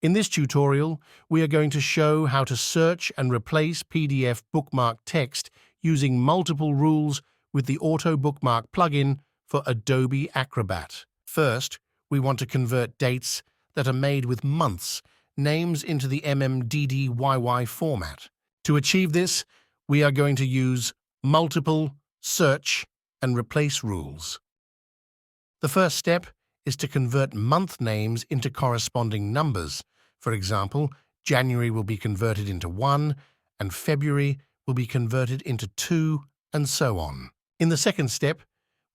In this tutorial, we are going to show how to search and replace PDF bookmark text using multiple rules with the Auto Bookmark plugin for Adobe Acrobat. First, we want to convert dates that are made with months, names into the 𝐷𝐷𝐷𝐷𝐷 format. To achieve this, we are going to use multiple search and replace rules. The first step is to convert month names into corresponding numbers. For example, January will be converted into 1, and February will be converted into 2, and so on. In the second step,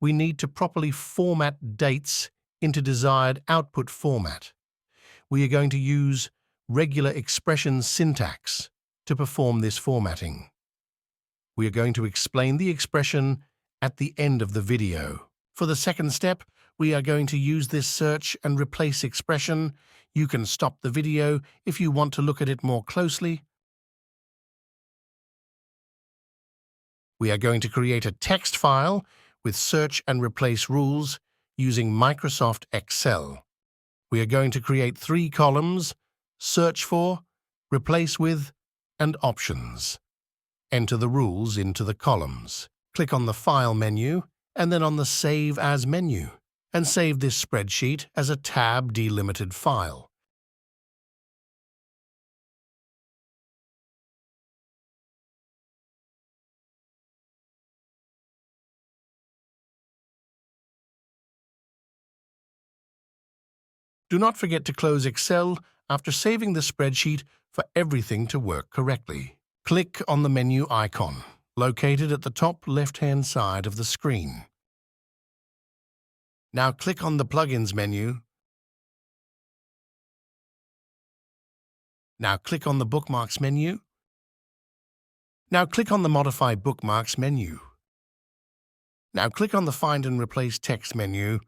we need to properly format dates into desired output format. We are going to use regular expression syntax to perform this formatting. We are going to explain the expression at the end of the video. For the second step, we are going to use this search and replace expression. You can stop the video if you want to look at it more closely. We are going to create a text file with search and replace rules using Microsoft Excel. We are going to create 3 columns: search for, replace with, and options. Enter the rules into the columns. Click on the File menu and then on the Save As menu, and save this spreadsheet as a tab delimited file. Do not forget to close Excel after saving the spreadsheet for everything to work correctly. Click on the menu icon, located at the top left-hand side of the screen. Now click on the Plugins menu. Now click on the Bookmarks menu. Now click on the Modify Bookmarks menu. Now click on the Find and Replace Text menu.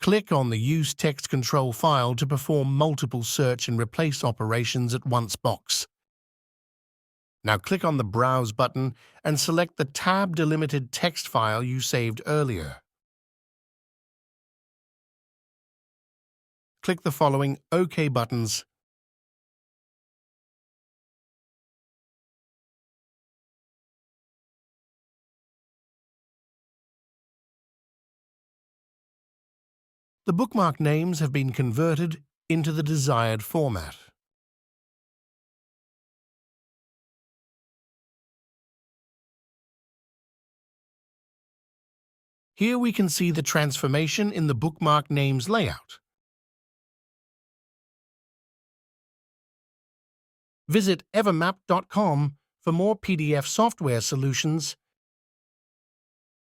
Click on the Use Text Control file to perform multiple search and replace operations at once box. Now click on the Browse button and select the tab-delimited text file you saved earlier. Click the following OK buttons. The bookmark names have been converted into the desired format. Here we can see the transformation in the bookmark names layout. Visit EverMap.com for more PDF software solutions